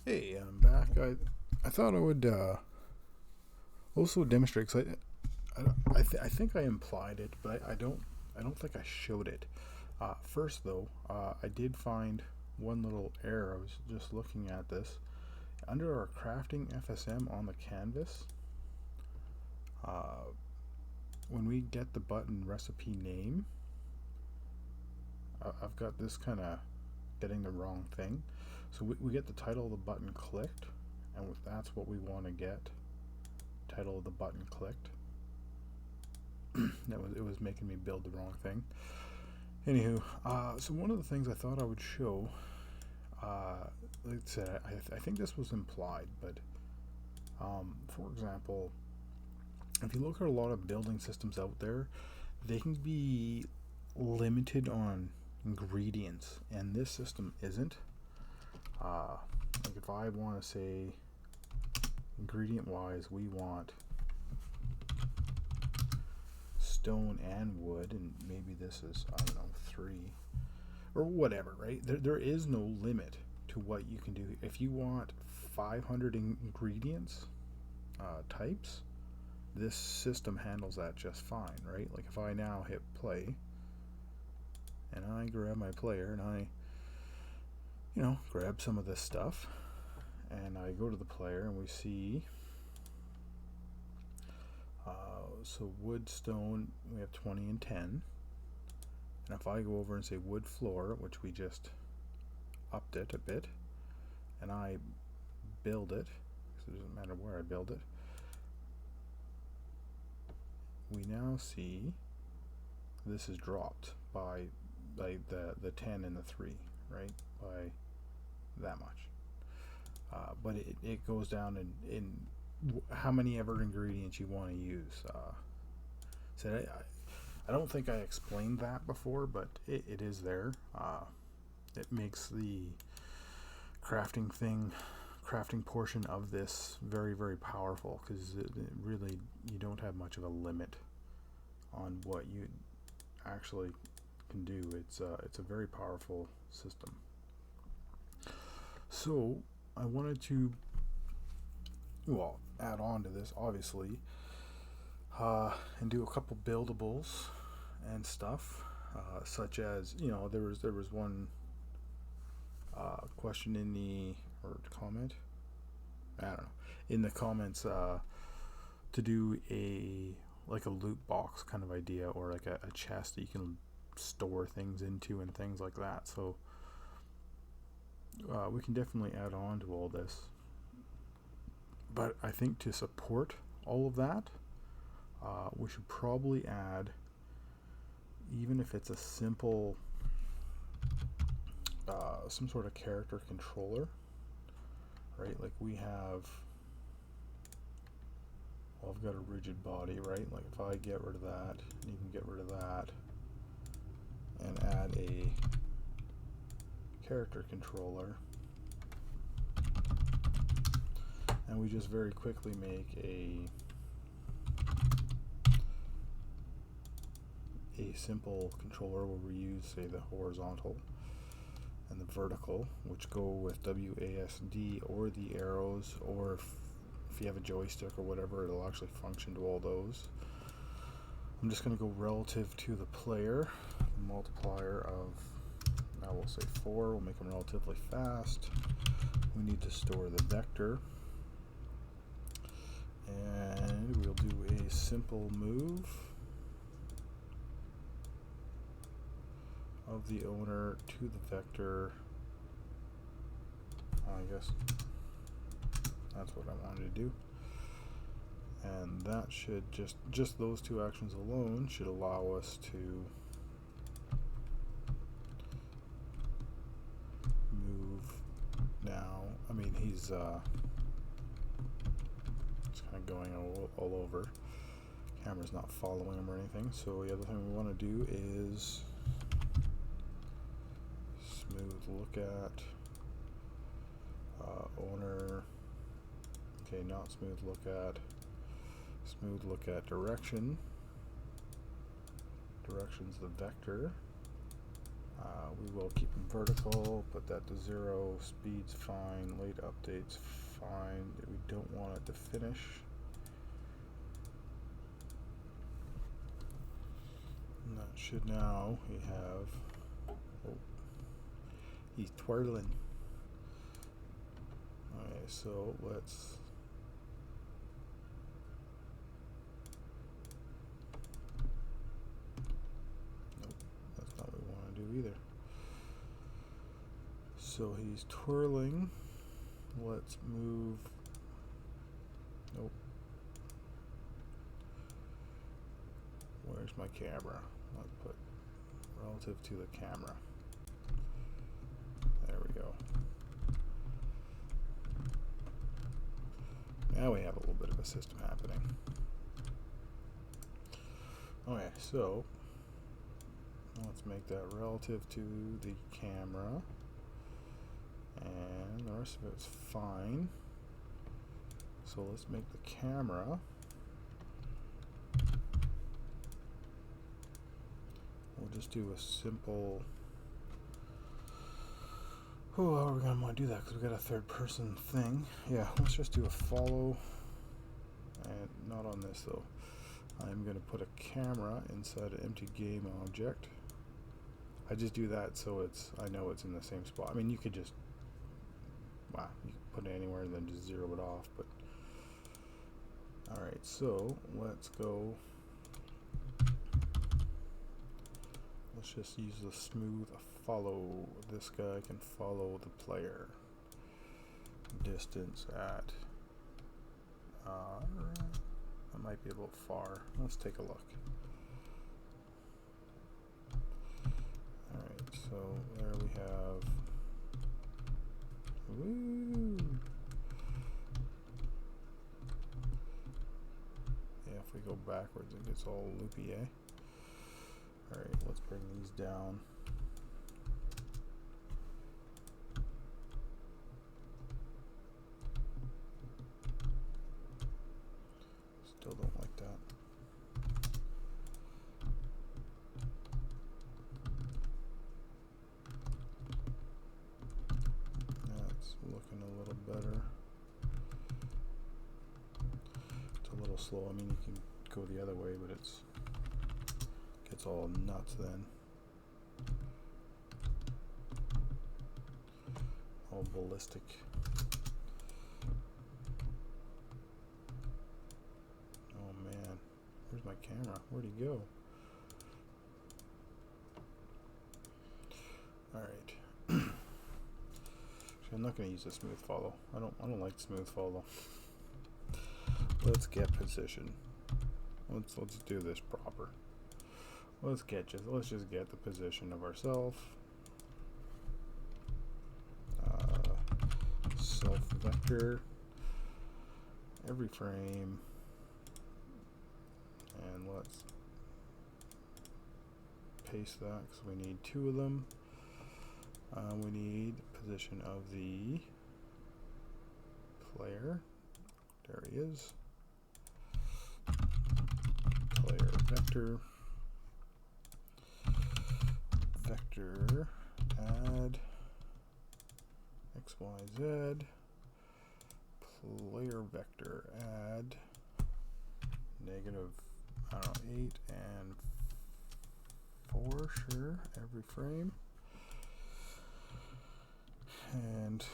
Hey, I'm back. I thought I would also demonstrate because I think I implied it, but I don't think I showed it. First though, I did find one little error. I was just looking at this under our crafting FSM on the canvas. Uh, when we get the button recipe name, I've got this kind of getting the wrong thing. So we get the title of the button clicked, and that's what we want to get. Title of the button clicked. It was making me build the wrong thing. Anywho, so one of the things I thought I would show, like I said, I think this was implied, but for example, if you look at a lot of building systems out there, they can be limited on ingredients, and this system isn't. Like if I want to say ingredient wise, we want stone and wood, and maybe this is, I don't know, 3 or whatever, right? There is no limit to what you can do. If you want 500 ingredients types, this system handles that just fine, right? Like if I now hit play and I grab my player and I grab some of this stuff and I go to the player and we see so wood, stone, we have 20 and 10. And if I go over and say wood floor, which we just upped it a bit, and I build it, so it doesn't matter where I build it, we now see this is dropped by the 10 and the 3, right? By that much. But it goes down in how many ever ingredients you want to use. So I don't think I explained that before, but it is there. It makes the crafting portion of this very, very powerful, because it really, you don't have much of a limit on what you actually can do. It's a very powerful system. So I wanted to, well, add on to this, obviously, and do a couple buildables and stuff, such as, there was one question in the, or comment, I don't know, in the comments, to do a like a loot box kind of idea, or like a chest that you can store things into and things like that. So we can definitely add on to all this, but I think to support all of that, we should probably add, even if it's a simple some sort of character controller, right? Like we have, well, I've got a rigid body, right? Like if I get rid of that, and you can get rid of that, and add a character controller, and we just very quickly make a simple controller where we use, say, the horizontal and the vertical, which go with WASD or the arrows, or if you have a joystick or whatever, it'll actually function to all those. I'm just going to go relative to the player, the multiplier of, now we'll say 4, we'll make them relatively fast. We need to store the vector, and we'll do a simple move of the owner to the vector. I guess that's what I wanted to do, and that should just those two actions alone should allow us to move. Now, I mean, he's kind of going all over. Camera's not following him or anything, so the other thing we want to do is smooth look at owner. Okay, not smooth look at. Smooth look at direction. Direction's the vector. We will keep them vertical, put that to 0, speed's fine, late updates fine. We don't want it to finish. And that should now, we have, oh, he's twirling. Okay, so let's, nope, that's not what we want to do either. So he's twirling. Let's move, nope. Where's my camera? Let's put relative to the camera. There we go. Now we have a little bit of a system happening. Okay, so let's make that relative to the camera. And the rest of it's fine. So let's make the camera. We'll just do a simple. Oh, how are we going to want to do that? Because we've got a third person thing. Yeah, let's just do a follow. And not on this though. I'm going to put a camera inside an empty game object. I just do that so it's, I know it's in the same spot. I mean, you could just, wow, you can put it anywhere and then just zero it off. But alright, so let's go. Let's just use the smooth follow. This guy can follow the player. Distance at, that might be a little far. Let's take a look. Alright, so there we have, woo! Yeah, if we go backwards it gets all loopy, eh? Alright, let's bring these down. Still don't like that. That's looking a little better. It's a little slow. I mean, you can go the other way, but it's gets all nuts then. All ballistic. Oh man, where's my camera? Where'd he go? Alright. I'm not gonna use a smooth follow. I don't like smooth follow. Let's get position. Let's do this proper. Let's just get the position of ourselves. Self vector every frame, and let's paste that because we need 2 of them. We need position of the player. There he is. Player vector. Vector add XYZ. Player vector add negative, I don't know, 8 and 4, sure, every frame. And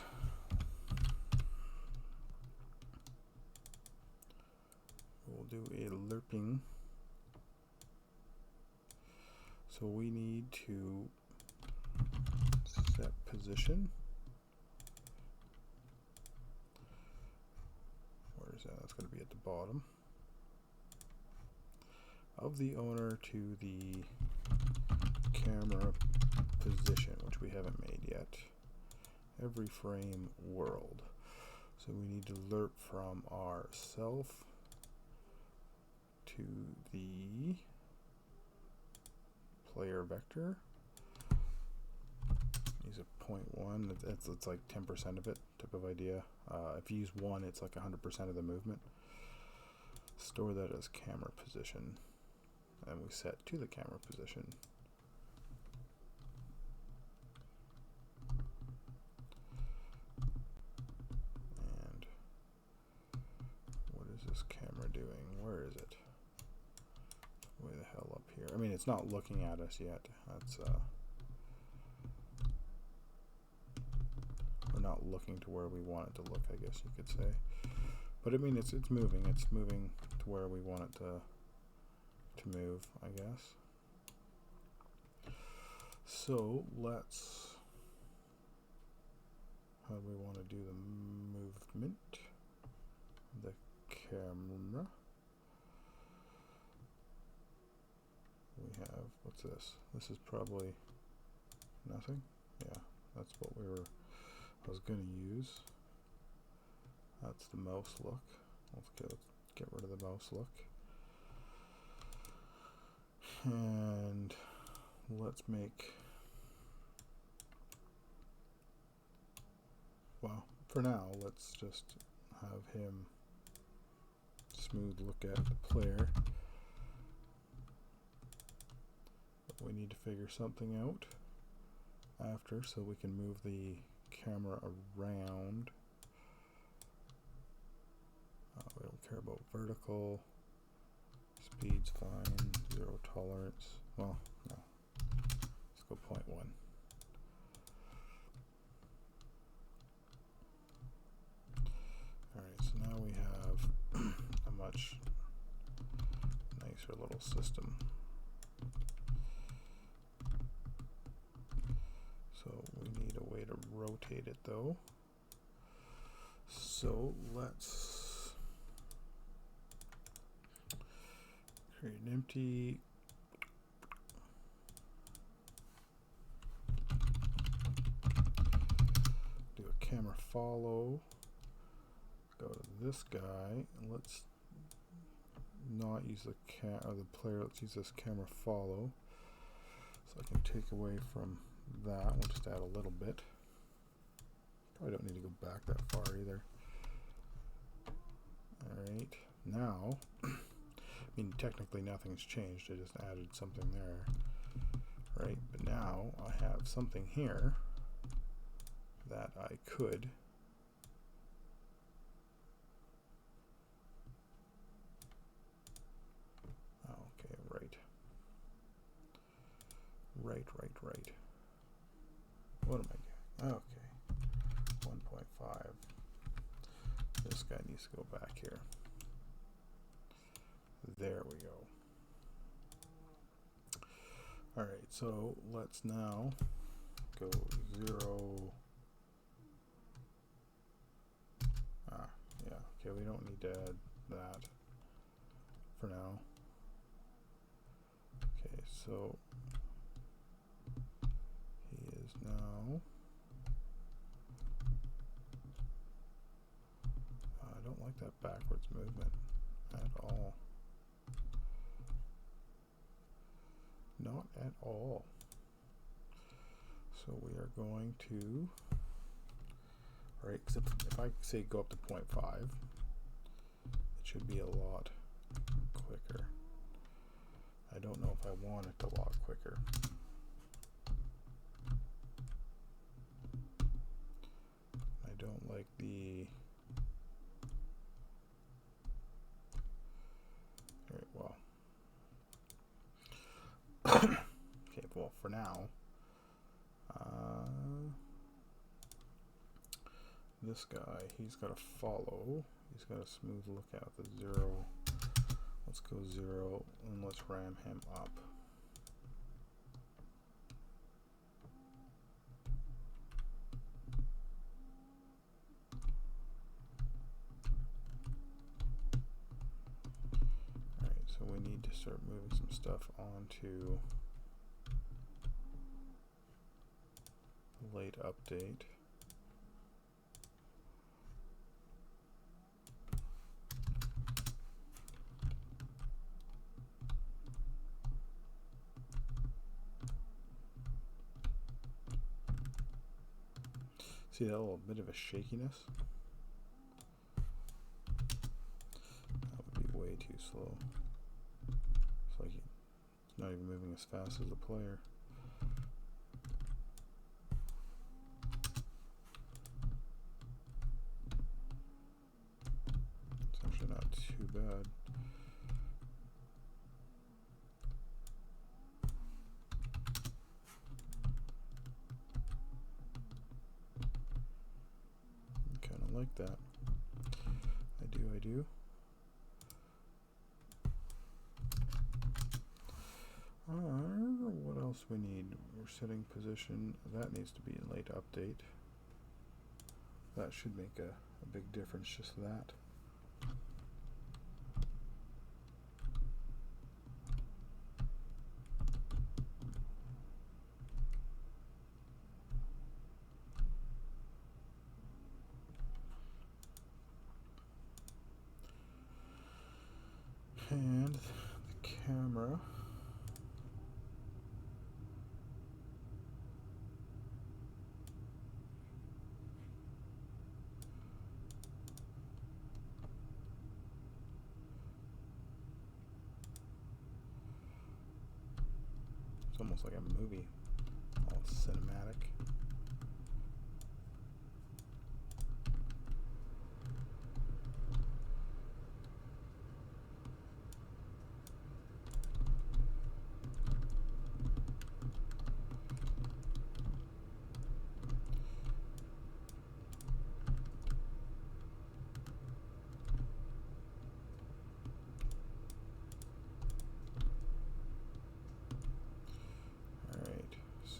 we'll do a lerping. So we need to set position. Where is that? That's going to be at the bottom. Of the owner to the camera position, which we haven't made yet. Every frame world. So we need to lerp from our self to the player vector. Use a 0.1. It's like 10% of it type of idea. If you use 1, it's like 100% of the movement. Store that as camera position, and we set to the camera position. where is it? Way the hell up here. I mean, it's not looking at us yet. That's we're not looking to where we want it to look, I guess you could say. But I mean, it's moving. It's moving to where we want it to move, I guess. So let's. How do we want to do the movement? The camera. We have, what's this? This is probably nothing. Yeah, that's what I was going to use. That's the mouse look. Let's get rid of the mouse look. And let's make, well, for now, let's just have him smooth look at the player. But we need to figure something out after so we can move the camera around. We don't care about vertical. Speed's fine. 0 tolerance. Well, no. Let's go 0.1. Alright, so now we have a much nicer little system. So we need a way to rotate it though. So let's create an empty do a camera follow, go to this guy, and let's not use the player, let's use this camera follow. So I can take away from that. We'll just add a little bit. Probably don't need to go back that far either. Alright, now I mean, technically nothing's changed. I just added something there, right? But now I have something here that I could right. What am I doing? Okay, 1.5. This guy needs to go back here. There we go. Alright, so let's now go 0. Yeah, okay, we don't need to add that for now. Okay, so he is now, I don't like that backwards movement at all. Not at all. So we are going to, right, except if I say go up to 0.5, it should be a lot quicker. I don't know if I want it a lot quicker. I don't like the, alright, well, okay, well, for now, this guy, he's got to follow. He's got a smooth look at the 0. Let's go 0 and let's ram him up. Alright, so we need to start moving some stuff onto late update. See that little bit of a shakiness? That would be way too slow. It's like it's not even moving as fast as the player. It's actually not too bad. I like that. I do. What else we need? We're setting position. That needs to be in late update. That should make a big difference, just that. And the camera. It's almost like a movie, all cinematic.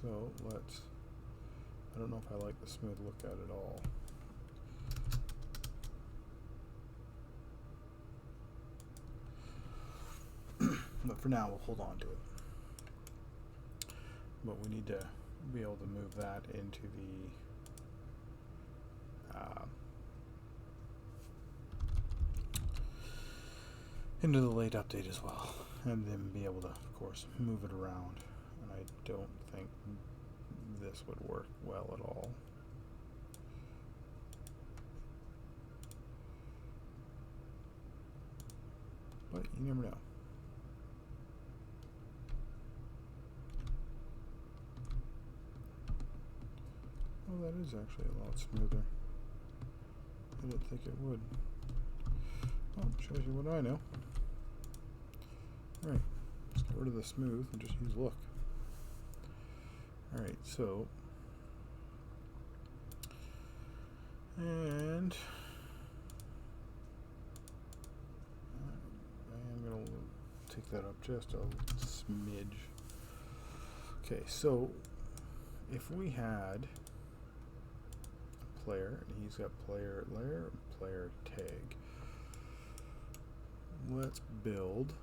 So let's, I don't know if I like the smooth look at it all. But for now, we'll hold on to it. But we need to be able to move that into the late update as well, and then be able to, of course, move it around. And I don't think this would work well at all. But you never know. Oh, that is actually a lot smoother. I didn't think it would. Oh, shows you what I know. Alright, let's get rid of the smooth and just use look. Alright, so, and I'm going to take that up just a smidge. Okay, so if we had a player, and he's got player layer, player tag, let's build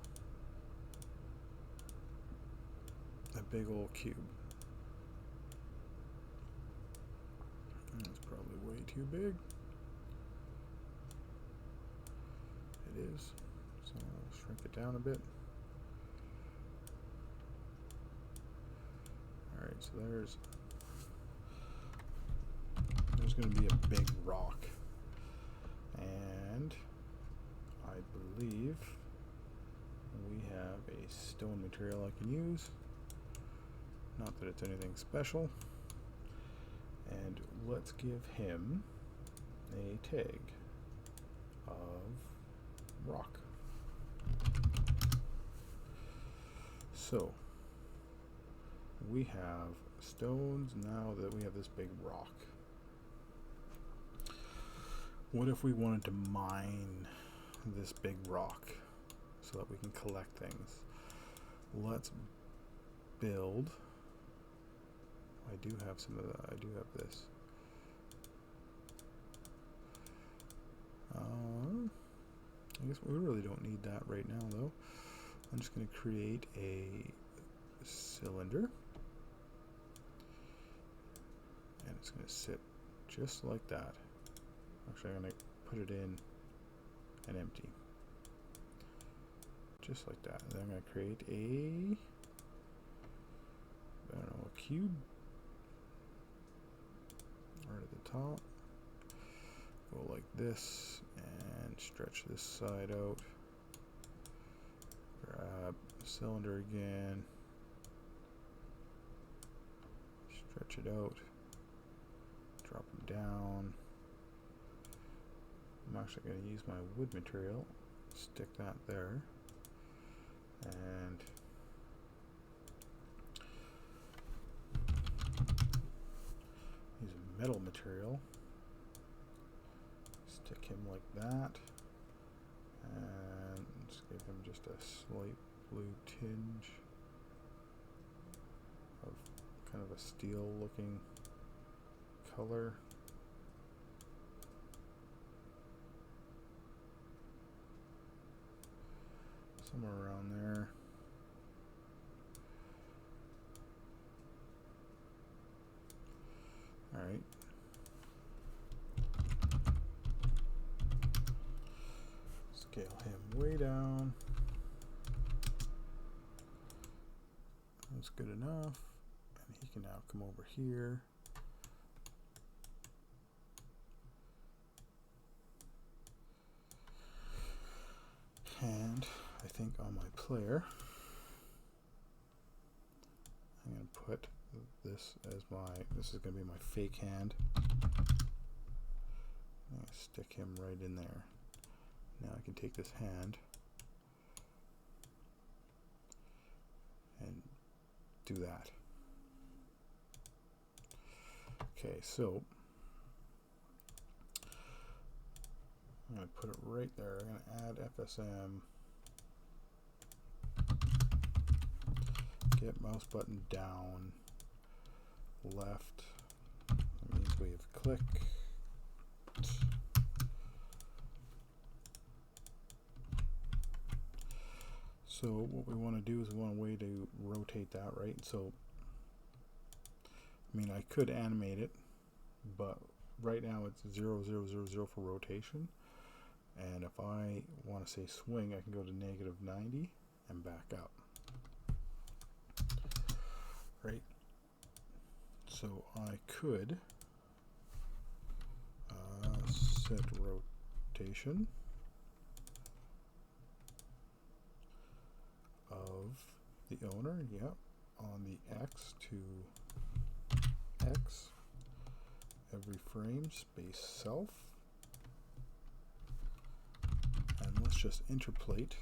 a big old cube. That's probably way too big. It is. So I'll shrink it down a bit. Alright, so there's going to be a big rock. And I believe we have a stone material I can use. Not that it's anything special. And let's give him a tag of rock. So we have stones now that we have this big rock. What if we wanted to mine this big rock so that we can collect things? Let's build. I do have some of that. I do have this. I guess we really don't need that right now, though. I'm just going to create a cylinder. And it's going to sit just like that. Actually, I'm going to put it in and empty. Just like that. And then I'm going to create a, I don't know, a cube. Right at the top. Go like this and stretch this side out. Grab the cylinder again. Stretch it out. Drop them down. I'm actually going to use my wood material. Stick that there. And use a metal material. like that. And just give him just a slight blue tinge of kind of a steel looking color. Somewhere around there. All right. Scale him way down. That's good enough. And he can now come over here. And I think on my player, I'm going to put this as this is going to be my fake hand. I'm going to stick him right in there. Now I can take this hand and do that. Okay, so I'm going to put it right there. I'm going to add FSM. Get mouse button down, left. That means we have clicked. So what we want to do is we want a way to rotate that, right? So, I mean, I could animate it, but right now it's 0, 0, 0, 0 for rotation. And if I want to say swing, I can go to -90 and back up. Right? So I could set rotation of the owner, yep, on the X to X, every frame, space self. And let's just interpolate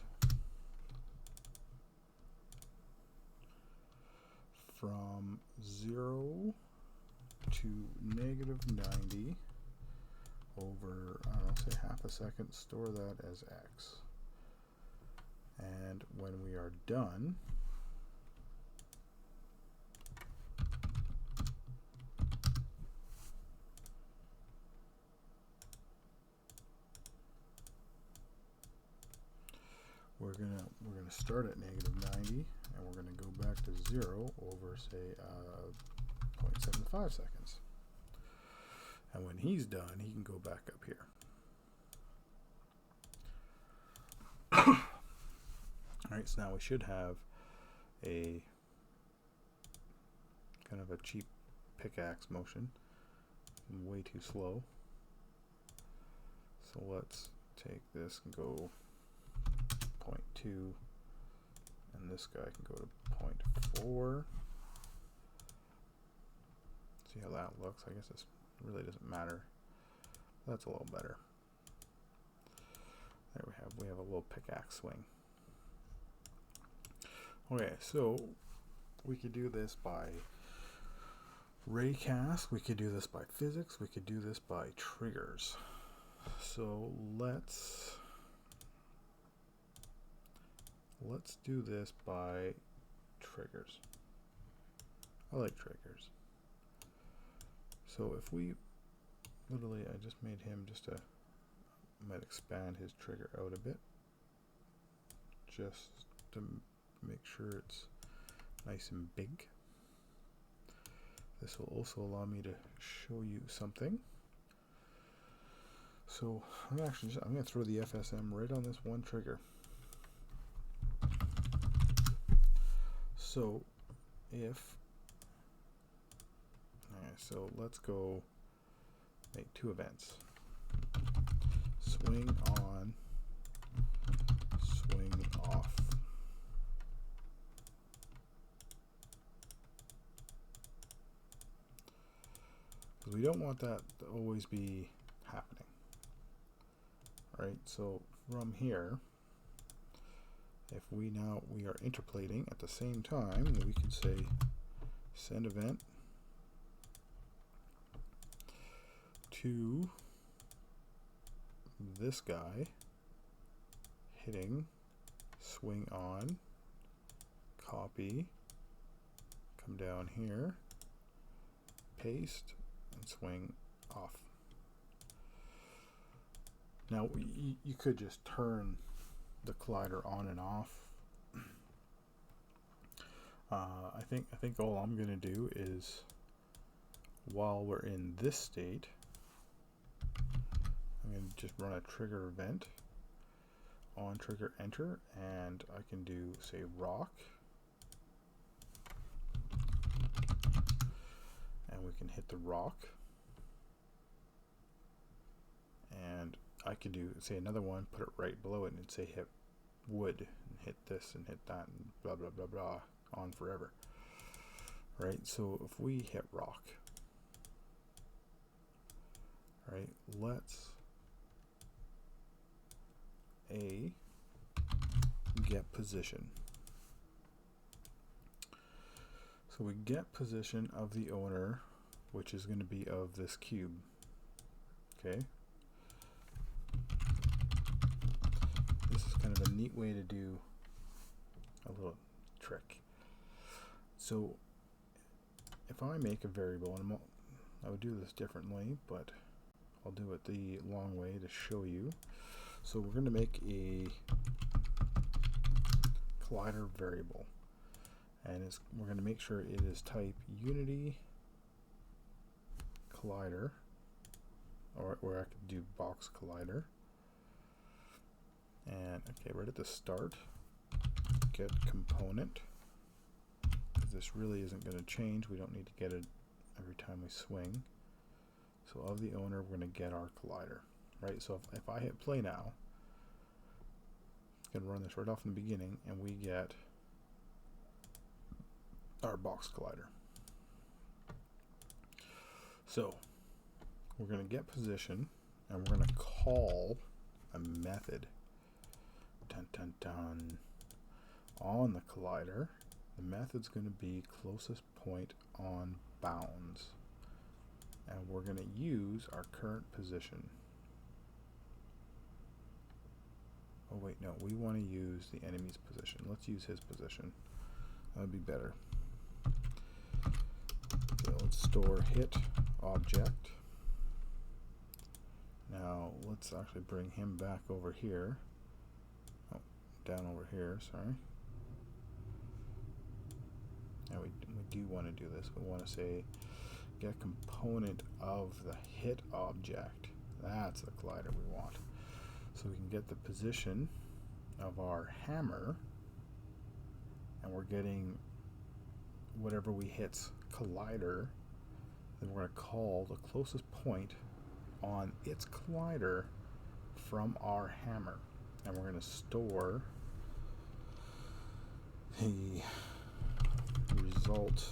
from 0 to -90 over, I don't know, say half a second. Store that as X. And when we are done, we're gonna start at -90, and we're gonna go back to 0 over, say, 0.75 seconds. And when he's done, he can go back up here. Alright, so now we should have a kind of a cheap pickaxe motion. Way too slow. So let's take this and go 0.2, and this guy can go to 0.4. See how that looks? I guess this really doesn't matter. That's a little better. There we have a little pickaxe swing. Okay, so we could do this by raycast, we could do this by physics, we could do this by triggers. So let's do this by triggers. I like triggers. So if we literally, I just made him just a, might expand his trigger out a bit, just to make sure it's nice and big. This will also allow me to show you something. So I'm going to throw the FSM right on this one trigger. So so let's go make 2 events. Swing on, swing off. Because we don't want that to always be happening. Alright, so from here, if we are interpolating at the same time, we could say send event to this guy hitting, swing on, copy, come down here, paste, and swing off. Now you could just turn the collider on and off. I think all I'm going to do is, while we're in this state, I'm going to just run a trigger event on trigger enter, and I can do, say, rock, and we can hit the rock, and I can do, say, another one, put it right below it, and say hit wood, and hit this and hit that, and blah blah blah blah, on forever. Right, so if we hit rock, right, let's get position. So we get position of the owner, which is going to be of this cube. Okay. This is kind of a neat way to do a little trick. So if I make a variable, and I would do this differently, but I'll do it the long way to show you. So we're going to make a collider variable, and we're going to make sure it is type unity collider, or I could do box collider. And okay, right at the start, get component, because this really isn't going to change. We don't need to get it every time we swing. So of the owner, we're going to get our collider, right? So if I hit play now, it's going to run this right off in the beginning, and we get our box collider. So we're going to get position, and we're going to call a method, dun dun dun, on the collider. The method's going to be closest point on bounds, and we're going to use our current position. Oh wait, no, we want to use the enemy's position. Let's use his position. That would be better. Okay, let's store hit object. Now let's actually bring him back over here. Oh, down over here, sorry. Now we do want to do this. We want to say get component of the hit object. That's the collider we want. So we can get the position of our hammer, and we're getting whatever we hit's collider. Then we're going to call the closest point on its collider from our hammer, and we're going to store the result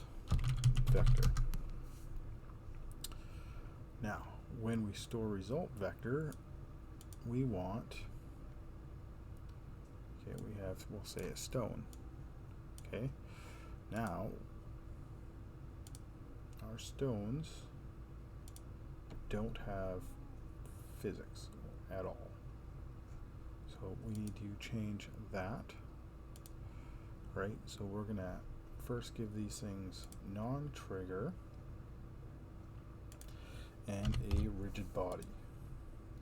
vector. Now, when we store result vector, we want, okay, we'll say a stone. Okay, now our stones don't have physics at all, so we need to change that. Right, so we're gonna first give these things non-trigger and a rigid body.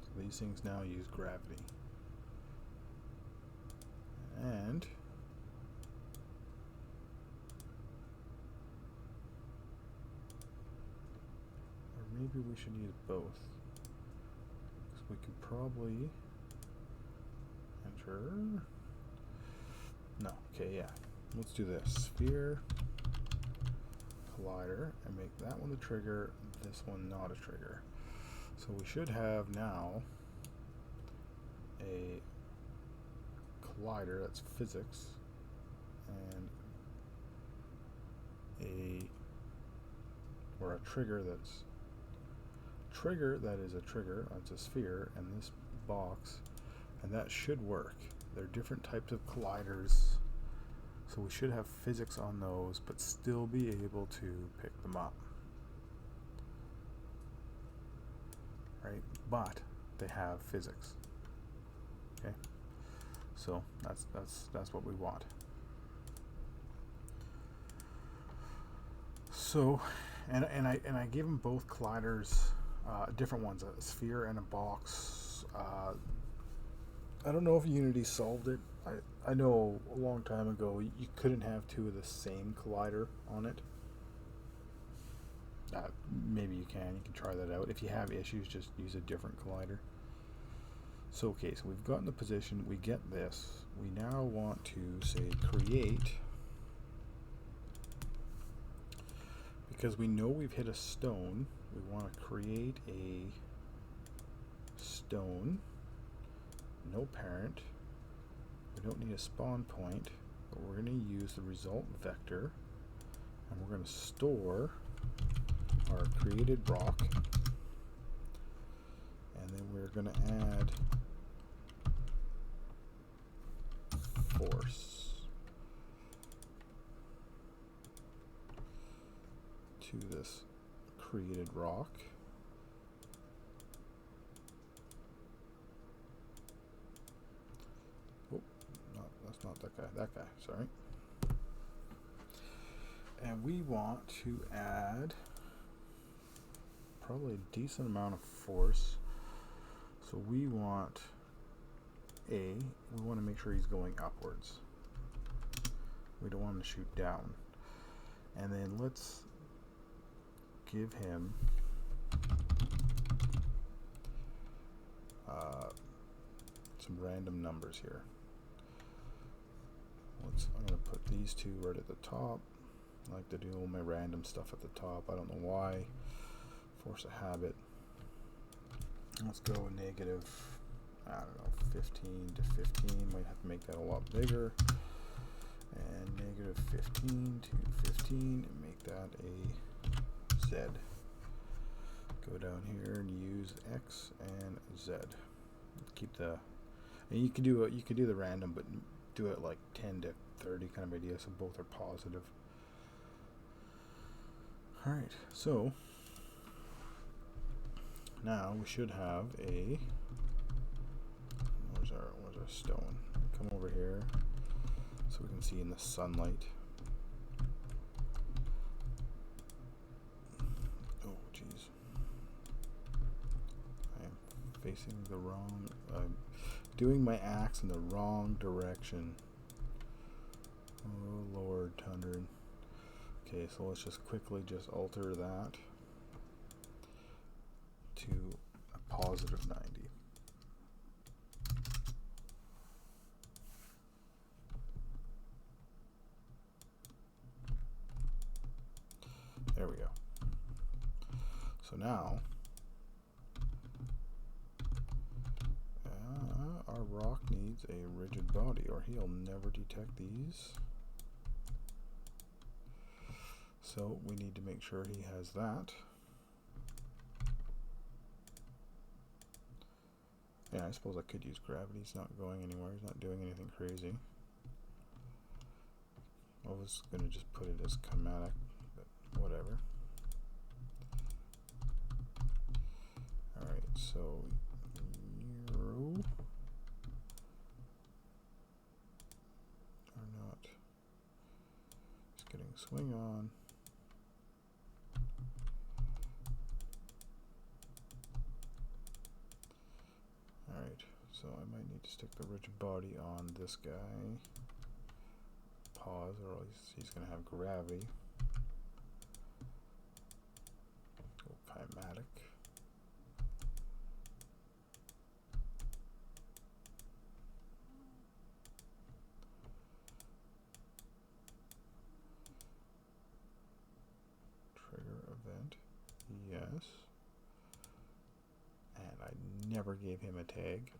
So these things now use gravity. And or maybe we should use both, because we could probably enter. No, okay, yeah. Let's do this. Sphere collider, and make that one the trigger, this one not a trigger. So we should have now a collider that's physics, and a trigger that's that is a trigger. It's a sphere, and this box, and that should work. There are different types of colliders, so we should have physics on those, but still be able to pick them up. Right? But they have physics. Okay, so that's what we want. So, and I gave them both colliders, different ones, a sphere and a box. I don't know if Unity solved it. I know a long time ago you couldn't have two of the same collider on it. Maybe you can. You can try that out. If you have issues, just use a different collider. So okay, so we've gotten the position. We get this. We now want to say create, because we know we've hit a stone. We want to create a stone. No parent. We don't need a spawn point, but we're going to use the result vector, and we're going to store our created rock, and then we're going to add force to this created rock. Oh, that's not that guy. That guy, sorry. And we want to add probably a decent amount of force. So we want we want to make sure he's going upwards. We don't want him to shoot down. And then let's give him some random numbers here. I'm going to put these two right at the top. I like to do all my random stuff at the top. I don't know why. Force a habit. Let's go negative, I don't know, 15 to 15. Might have to make that a lot bigger. And negative 15 to 15, and make that a Z. Go down here and use X and Z. Keep the, and you can do the random, but do it like 10 to 30 kind of idea, so both are positive. All right, so now we should have a, where's our stone? Come over here so we can see in the sunlight. Oh geez, I am facing the wrong, doing my axe in the wrong direction. Oh Lord, 100. Okay, so let's just quickly just alter that to a positive 90. There we go. So now our rock needs a rigid body, or he'll never detect these. So we need to make sure he has that. Yeah, I suppose I could use gravity. He's not going anywhere. He's not doing anything crazy. I was going to just put it as chromatic, but whatever. Alright, so Euro are not. Just getting swing on. Alright, so I might need to stick the rigid body on this guy. Pause, or else he's going to have gravity. Go climatic. Trigger event, yes. And I never gave him a tag.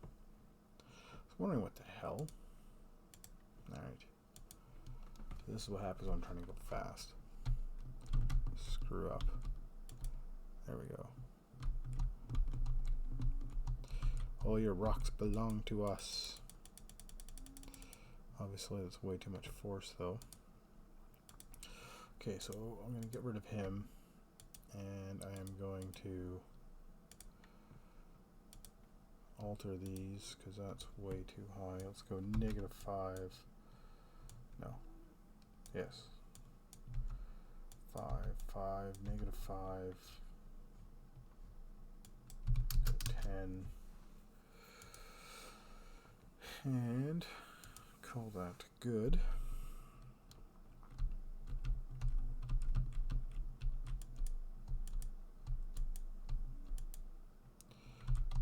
I was wondering what the hell. Alright. So this is what happens when I'm trying to go fast. Screw up. There we go. All your rocks belong to us. Obviously that's way too much force though. Okay, so I'm going to get rid of him, and I am going to alter these because that's way too high. Let's go -5. No. Yes. 5, 5, -5. 10. And call that good.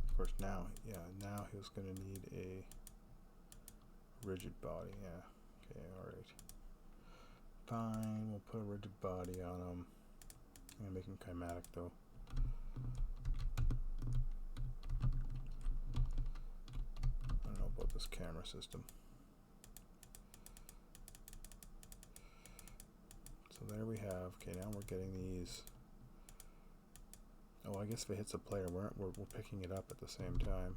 Of course, now he's going to need a rigid body. Yeah. Okay, alright. Fine, we'll put a rigid body on him. I'm going to make him kinetic though. I don't know about this camera system. So there we have. Okay, now we're getting these. Oh, I guess if it hits a player, we're picking it up at the same time.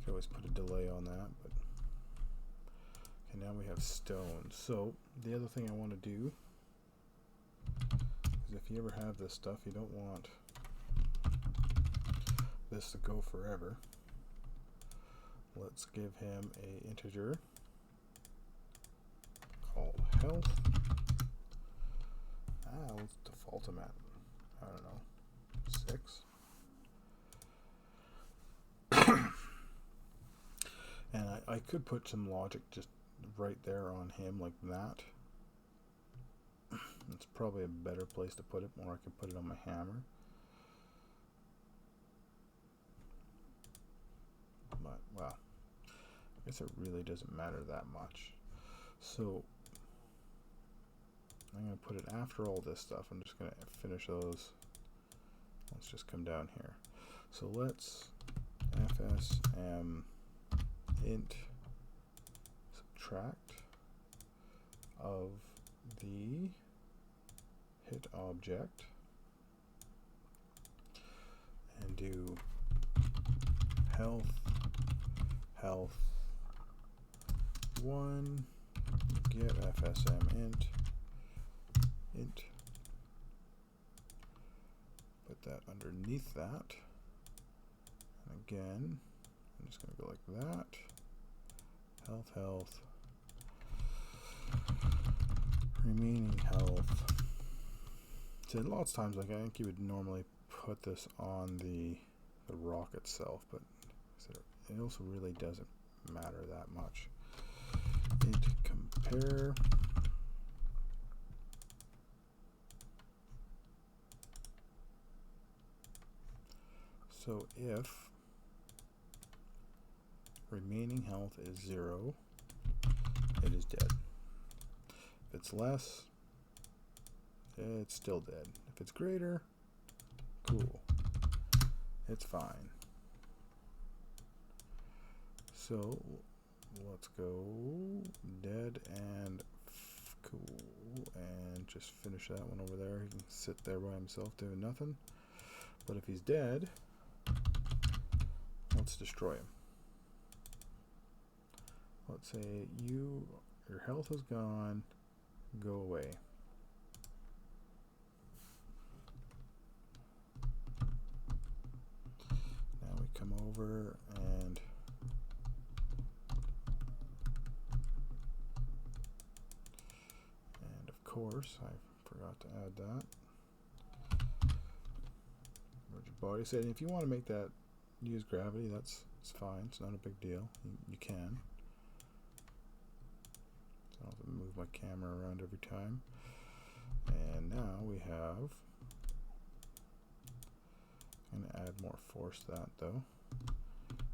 Could always put a delay on that, but okay, now we have stone. So the other thing I want to do is, if you ever have this stuff, you don't want this to go forever. Let's give him a integer called health. Let's default him at, I don't know, 6. And I could put some logic just right there on him like that. It's probably a better place to put it, or I could put it on my hammer. But, well, I guess it really doesn't matter that much. So I'm going to put it after all this stuff. I'm just going to finish those. Let's just come down here. So let's fsm int subtract of the hit object and do health 1 get fsm int put that underneath that, and again I'm just going to go like that, health remaining health. So lots of times, like, I think you would normally put this on the rock itself, but it also really doesn't matter that much. Int compare so if remaining health is 0, it is dead. If it's less, it's still dead. If it's greater, cool, it's fine. So let's go dead and cool, and just finish that one over there. He can sit there by himself doing nothing. But if he's dead, let's destroy him. Let's say your health is gone, go away. Now we come over and of course I forgot to add that. Rigid body setting. If you want to make that use gravity, it's fine. It's not a big deal. You can. So I don't have to move my camera around every time. And now we have. I'm going to add more force to that though.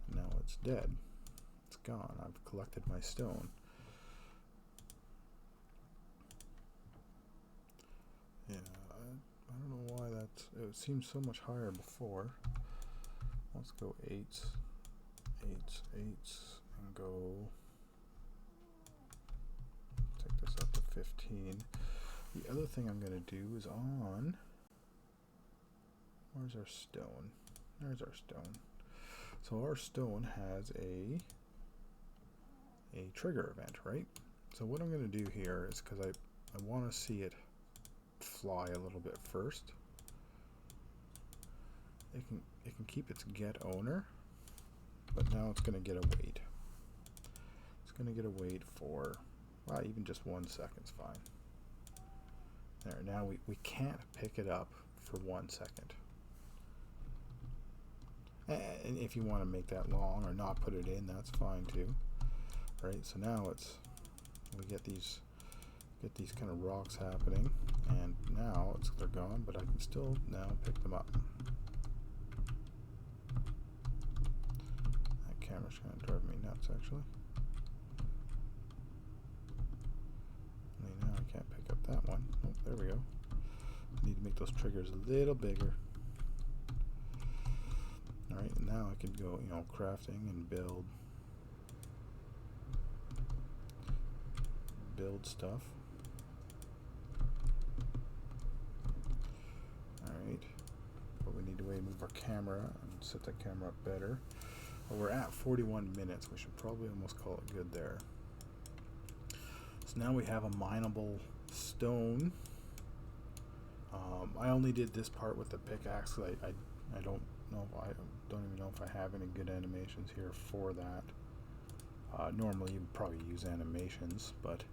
And now it's dead. It's gone. I've collected my stone. Yeah, I don't know why it seemed so much higher before. Let's go 8s, and go, take this up to 15. The other thing I'm going to do is on, where's our stone? There's our stone. So our stone has a trigger event, right? So what I'm going to do here is, because I want to see it fly a little bit first. It can keep its get owner, but now it's going to get a wait. It's going to get a wait for, well, even just 1 second's fine. There, now we can't pick it up for 1 second. And if you want to make that long or not put it in, that's fine too. Right, so now we get these kind of rocks happening, and now they're gone, but I can still now pick them up. That camera's going to drive me nuts, actually. Only now I can't pick up that one. Oh, there we go. I need to make those triggers a little bigger. Alright, and now I can go, crafting and build stuff. Alright, but we need to move our camera and set that camera up better. Well, we're at 41 minutes. We should probably almost call it good there. So now we have a mineable stone. I only did this part with the pickaxe. I don't know if I don't even know if I have any good animations here for that. Normally you would probably use animations, but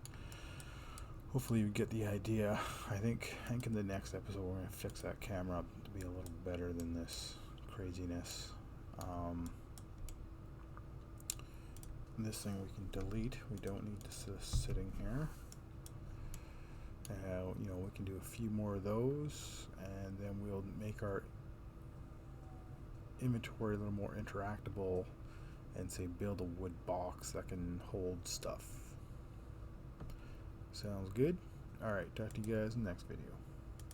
hopefully you get the idea. I think in the next episode we're going to fix that camera up to be a little better than this craziness. This thing we can delete. We don't need this sitting here. We can do a few more of those, and then we'll make our inventory a little more interactable and say build a wood box that can hold stuff. Sounds good? Alright, talk to you guys in the next video.